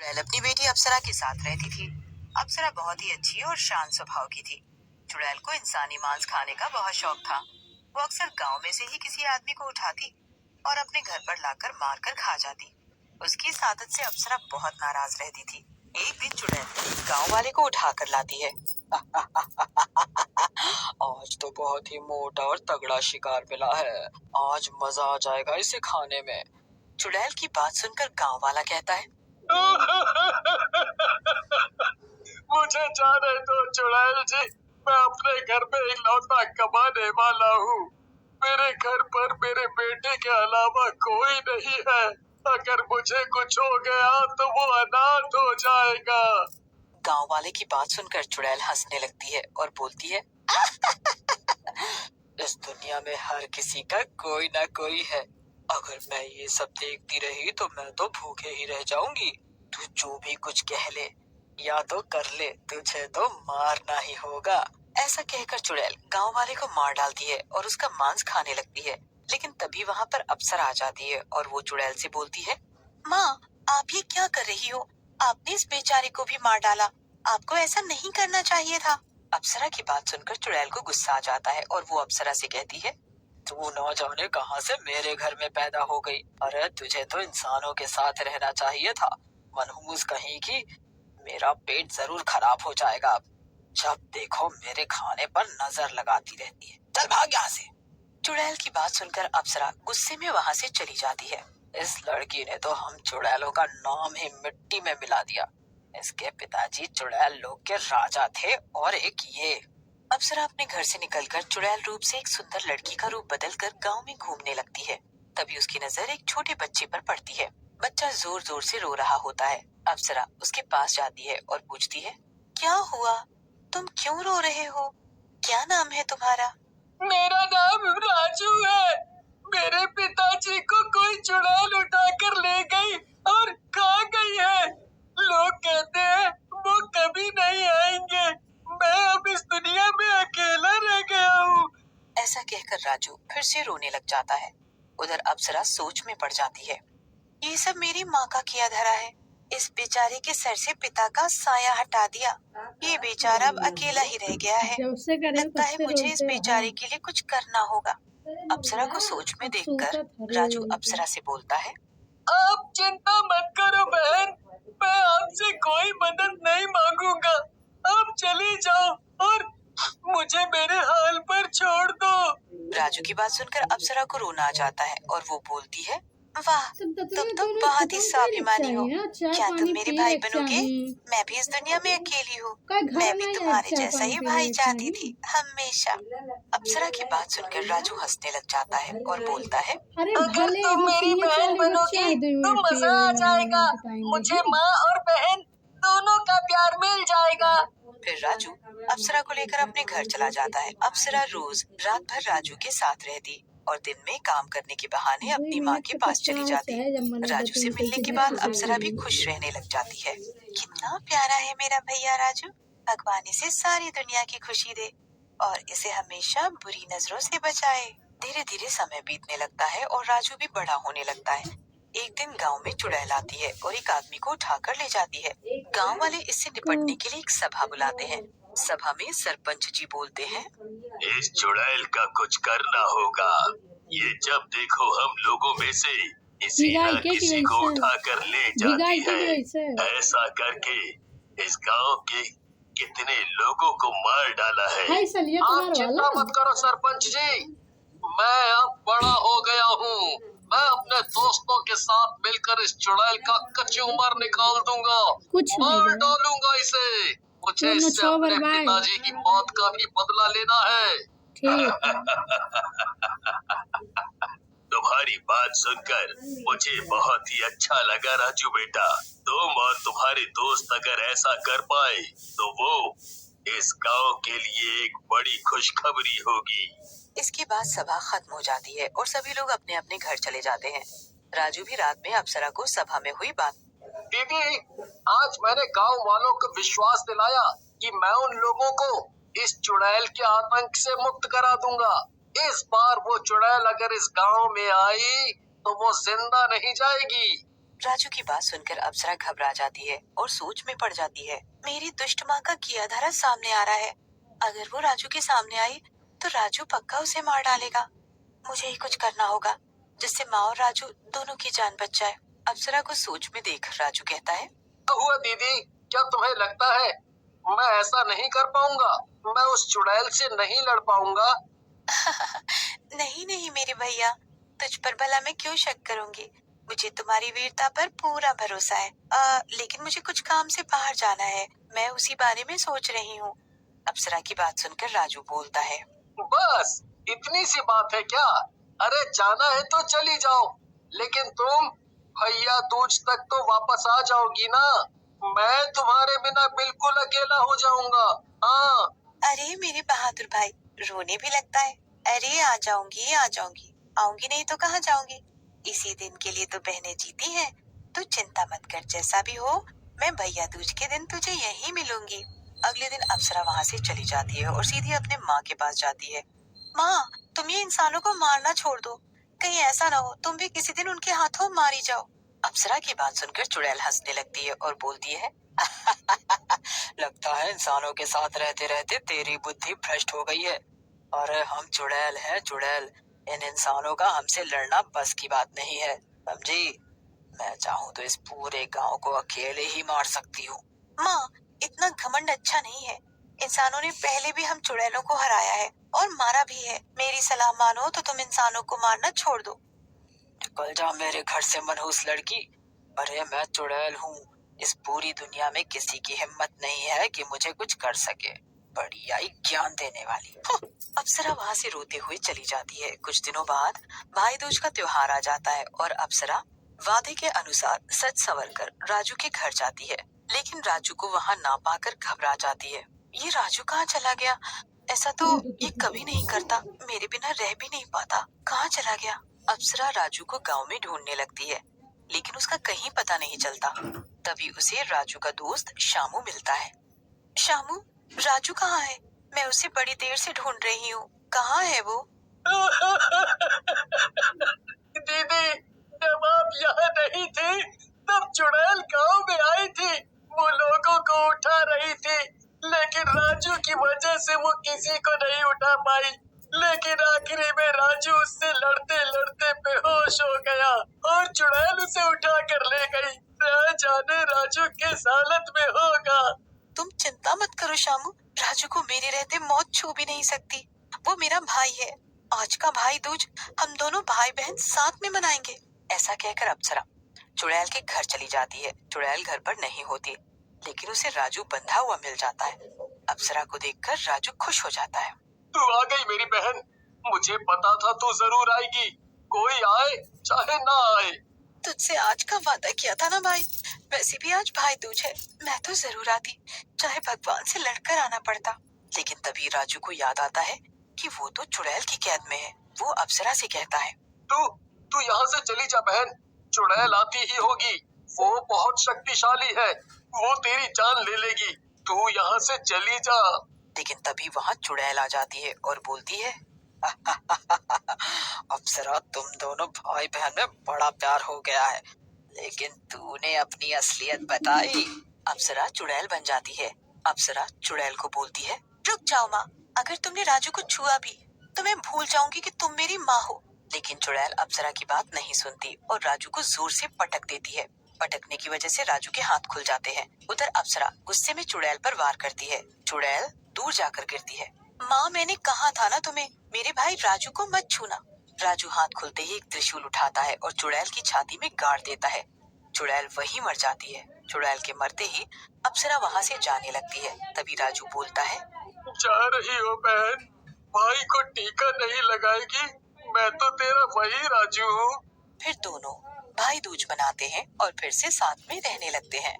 चुड़ैल अपनी बेटी अप्सरा के साथ रहती थी। अप्सरा बहुत ही अच्छी और शांत स्वभाव की थी। चुड़ैल को इंसानी मांस खाने का बहुत शौक था। वो अक्सर गांव में से ही किसी आदमी को उठाती और अपने घर पर लाकर मारकर खा जाती। उसकी इस आदत से अप्सरा बहुत नाराज रहती थी। एक दिन चुड़ैल गांव वाले को उठाकर लाती है। आज तो बहुत ही मोटा और तगड़ा शिकार मिला है। आज मजा आ जाएगा इसे खाने में। चुड़ैल की बात सुनकर गांव वाला कहता है, मुझे जाने दो चुड़ैल जी, मैं अपने घर में इकलौता कमाने वाला हूँ। मेरे घर पर मेरे बेटे के अलावा कोई नहीं है। अगर मुझे कुछ हो गया तो वो अनाथ हो जाएगा। गांव वाले की बात सुनकर चुड़ैल हंसने लगती है और बोलती है, इस दुनिया में हर किसी का कोई ना कोई है। अगर मैं ये सब देखती रही तो मैं तो भूखे ही रह जाऊंगी। तू जो भी कुछ कह ले या तो कर ले, तुझे तो मारना ही होगा। ऐसा कहकर चुड़ैल गांव वाले को मार डालती है और उसका मांस खाने लगती है। लेकिन तभी वहाँ पर अप्सरा आ जाती है और वो चुड़ैल से बोलती है, माँ, आप ये क्या कर रही हो? आपने इस बेचारे को भी मार डाला। आपको ऐसा नहीं करना चाहिए था। अप्सरा की बात सुनकर चुड़ैल को गुस्सा आ जाता है और वो अप्सरा से कहती है, तू न जाने कहां से मेरे घर में पैदा हो गई। अरे तुझे तो इंसानों के साथ रहना चाहिए था। मनहूस कहीं की, मेरा पेट जरूर खराब हो जाएगा अब। जब देखो मेरे खाने पर नजर लगाती रहती है। चल भाग यहाँ से। चुड़ैल की बात सुनकर अप्सरा गुस्से में वहाँ से चली जाती है। इस लड़की ने तो हम चुड़ैलों का नाम ही मिट्टी में मिला दिया। इसके पिताजी चुड़ैल लोग के राजा थे और एक ये। अप्सरा अपने घर से निकलकर चुड़ैल रूप से एक सुंदर लड़की का रूप बदलकर गांव में घूमने लगती है। तभी उसकी नजर एक छोटे बच्चे पर पड़ती है। बच्चा जोर जोर से रो रहा होता है। अप्सरा उसके पास जाती है और पूछती है, क्या हुआ? तुम क्यों रो रहे हो? क्या नाम है तुम्हारा? मेरा नाम राजू है। मेरे पिताजी को कोई चुड़ैल उठाकर ले गई और खा गई है। लोग कहते हैं वो कभी नहीं आएंगे। मैं अब इस दुनिया में अकेला रह गया हूँ। ऐसा कहकर राजू फिर से रोने लग जाता है। उधर अप्सरा सोच में पड़ जाती है। ये सब मेरी माँ का किया धरा है। इस बेचारे के सर से पिता का साया हटा दिया। ये बेचारा अब अकेला ही रह गया है। लगता है मुझे इस बेचारे के लिए कुछ करना होगा। अप्सरा को सोच में देखकर राजू अप्सरा से बोलता है, आप चिंता मत करो बहन, मैं आपसे कोई मदद नहीं मांगूंगा। आप चली जाओ और मुझे मेरे हाल पर छोड़ दो। राजू की बात सुनकर अप्सरा को रोना आ जाता है और वो बोलती है, वाह, तुम तो बहुत ही स्वाभिमानी हो। क्या तुम मेरे भाई बनोगे? मैं भी इस दुनिया में अकेली हूँ। मैं भी तुम्हारे जैसा ही भाई चाहती थी हमेशा। अप्सरा की बात सुनकर राजू हंसने लग जाता है और बोलता है, अगर तुम मेरी बहन बनोगी तो मजा आ जाएगा। मुझे माँ और बहन दोनों का प्यार मिल जाएगा। फिर राजू अप्सरा को लेकर अपने घर चला जाता है। अप्सरा रोज रात भर राजू के साथ रहती और दिन में काम करने के बहाने अपनी माँ के पास चली जाती। राजू से मिलने के बाद अप्सरा भी खुश रहने लग जाती है। कितना प्यारा है मेरा भैया राजू। भगवान इसे सारी दुनिया की खुशी दे और इसे हमेशा बुरी नजरों से बचाए। धीरे धीरे समय बीतने लगता है और राजू भी बड़ा होने लगता है। एक दिन गांव में चुड़ैल आती है और एक आदमी को उठाकर ले जाती है। गांव वाले इससे निपटने के लिए एक सभा बुलाते हैं। सभा में सरपंच जी बोलते हैं, इस चुड़ैल का कुछ करना होगा। ये जब देखो हम लोगों में से किसी न किसी को उठाकर ले जाती है। ऐसा करके इस गांव के कितने लोगों को मार डाला है। आप चिंता मत करो सरपंच जी, मैं अब बड़ा हो गया हूँ। मैं अपने दोस्तों के साथ मिलकर इस चुड़ैल का कचूमर निकाल दूंगा, मार डालूंगा इसे। मुझे इससे अपने पिताजी की मौत का भी बदला लेना है। तुम्हारी बात सुनकर मुझे बहुत ही अच्छा लगा राजू बेटा। तुम और तुम्हारे दोस्त अगर ऐसा कर पाए तो वो इस गांव के लिए एक बड़ी खुशखबरी होगी। इसके बाद सभा खत्म हो जाती है और सभी लोग अपने अपने घर चले जाते हैं। राजू भी रात में अप्सरा को सभा में हुई बात। दीदी, आज मैंने गांव वालों को विश्वास दिलाया कि मैं उन लोगों को इस चुड़ैल के आतंक से मुक्त करा दूंगा। इस बार वो चुड़ैल अगर इस गांव में आई तो वो जिंदा नहीं जाएगी। राजू की बात सुनकर अप्सरा घबरा जाती है और सोच में पड़ जाती है। मेरी दुष्ट माँ का किया धरा सामने आ रहा है। अगर वो राजू के सामने आई तो राजू पक्का उसे मार डालेगा। मुझे ही कुछ करना होगा जिससे माँ और राजू दोनों की जान बच जाए। अप्सरा को सोच में देख राजू कहता है, हुआ दीदी, क्या तुम्हें लगता है मैं ऐसा नहीं कर पाऊंगा? मैं उस चुड़ैल से नहीं लड़ पाऊंगा। नहीं नहीं मेरे भैया, तुझ पर भला मैं क्यों शक करूंगी। मुझे तुम्हारी वीरता पर पूरा भरोसा है। लेकिन मुझे कुछ काम से बाहर जाना है। मैं उसी बारे में सोच रही हूँ। अप्सरा की बात सुनकर राजू बोलता है, बस इतनी सी बात है क्या? अरे जाना है तो चली जाओ, लेकिन तुम भैया दूज तक तो वापस आ जाओगी ना? मैं तुम्हारे बिना बिल्कुल अकेला हो जाऊंगा। हाँ। अरे मेरे बहादुर भाई, रोने भी लगता है। अरे आ जाऊंगी आ जाऊंगी, आऊंगी नहीं तो कहाँ जाऊंगी। इसी दिन के लिए तो बहनें जीती हैं। तू चिंता मत कर, जैसा भी हो मैं भैया दूज के दिन तुझे यहीं मिलूंगी। अगले दिन अप्सरा वहाँ से चली जाती है और सीधी अपने माँ के पास जाती है। माँ, तुम ये इंसानों को मारना छोड़ दो। कहीं ऐसा ना हो तुम भी किसी दिन उनके हाथों मारी जाओ। अप्सरा की बात सुनकर चुड़ैल हंसने लगती है और बोलती है, लगता है इंसानों के साथ रहते रहते तेरी बुद्धि भ्रष्ट हो गई है। अरे हम चुड़ैल हैं चुड़ैल, इन इंसानों का हमसे लड़ना बस की बात नहीं है, समझी। मैं चाहूँ तो इस पूरे गांव को अकेले ही मार सकती हूँ। माँ, इतना घमंड अच्छा नहीं है। इंसानों ने पहले भी हम चुड़ैलों को हराया है और मारा भी है। मेरी सलाह मानो तो तुम इंसानों को मारना छोड़ दो। निकल जा मेरे घर से मनहूस लड़की। अरे मैं चुड़ैल हूँ। इस पूरी दुनिया में किसी की हिम्मत नहीं है कि मुझे कुछ कर सके। बड़ी आई ज्ञान देने वाली। अप्सरा वहाँ से रोते हुए चली जाती है। कुछ दिनों बाद भाई दूज का त्योहार आ जाता है और अप्सरा वादे के अनुसार सच संवर कर राजू के घर जाती है। लेकिन राजू को वहाँ ना पाकर घबरा जाती है। ये राजू कहाँ चला गया? ऐसा तो ये कभी नहीं करता, मेरे बिना रह भी नहीं पाता। कहाँ चला गया? अप्सरा राजू को गांव में ढूंढने लगती है, लेकिन उसका कहीं पता नहीं चलता। तभी उसे राजू का दोस्त शामू मिलता है। शामू, राजू कहाँ है? मैं उसे बड़ी देर से ढूंढ रही हूँ। कहाँ है वो? दीदी, जब आप यहाँ नहीं थी तब चुड़ैल गांव में आई थी। वो लोगों को उठा रही थी, लेकिन राजू की वजह से वो किसी को नहीं उठा पाई। लेकिन आखिरी में राजू उससे लड़ते लड़ते बेहोश हो गया और चुड़ैल उसे उठा कर ले गई। न जाने राजू किस हालत में होगा। तुम चिंता मत करो शामू, राजू को मेरे रहते मौत छू भी नहीं सकती। वो मेरा भाई है। आज का भाई दूज हम दोनों भाई बहन साथ में मनाएंगे। ऐसा कहकर अप्सरा चुड़ैल के घर चली जाती है। चुड़ैल घर पर नहीं होती, लेकिन उसे राजू बंधा हुआ मिल जाता है। अप्सरा को देखकर राजू खुश हो जाता है। तू आ गई मेरी बहन, मुझे पता था तू जरूर आएगी। कोई आए चाहे ना आए। तुझसे आज का वादा किया था ना भाई, वैसे भी आज भाई दूज है। मैं तो जरूर आती, चाहे भगवान से लड़कर आना पड़ता। लेकिन तभी राजू को याद आता है कि वो तो चुड़ैल की कैद में है। वो अप्सरा से कहता है, तू तू यहाँ से चली जा बहन, चुड़ैल आती ही होगी। वो बहुत शक्तिशाली है, वो तेरी जान ले लेगी। तू यहाँ से चली जा। लेकिन तभी वहाँ चुड़ैल आ जाती है और बोलती है, अप्सरा तुम दोनों भाई बहन में बड़ा प्यार हो गया है, लेकिन तूने अपनी असलियत बताई। अप्सरा चुड़ैल बन जाती है। अप्सरा चुड़ैल को बोलती है, रुक जाओ माँ, अगर तुमने राजू को छुआ भी तो मैं भूल जाऊंगी कि तुम मेरी माँ हो। लेकिन चुड़ैल अप्सरा की बात नहीं सुनती और राजू को जोर से पटक देती है। पटकने की वजह से राजू के हाथ खुल जाते हैं। उधर अप्सरा गुस्से में चुड़ैल पर वार करती है। चुड़ैल दूर जाकर गिरती है। माँ, मैंने कहा था ना तुम्हें, मेरे भाई राजू को मत छूना। राजू हाथ खुलते ही एक त्रिशूल उठाता है और चुड़ैल की छाती में गाड़ देता है। चुड़ैल वहीं मर जाती है। चुड़ैल के मरते ही अप्सरा वहाँ से जाने लगती है। तभी राजू बोलता है, जा रही हो बहन, भाई को टीका नहीं लगाएगी? मैं तो तेरा वही राजू हूँ। फिर दोनों भाई दूज मनाते हैं और फिर से साथ में रहने लगते हैं।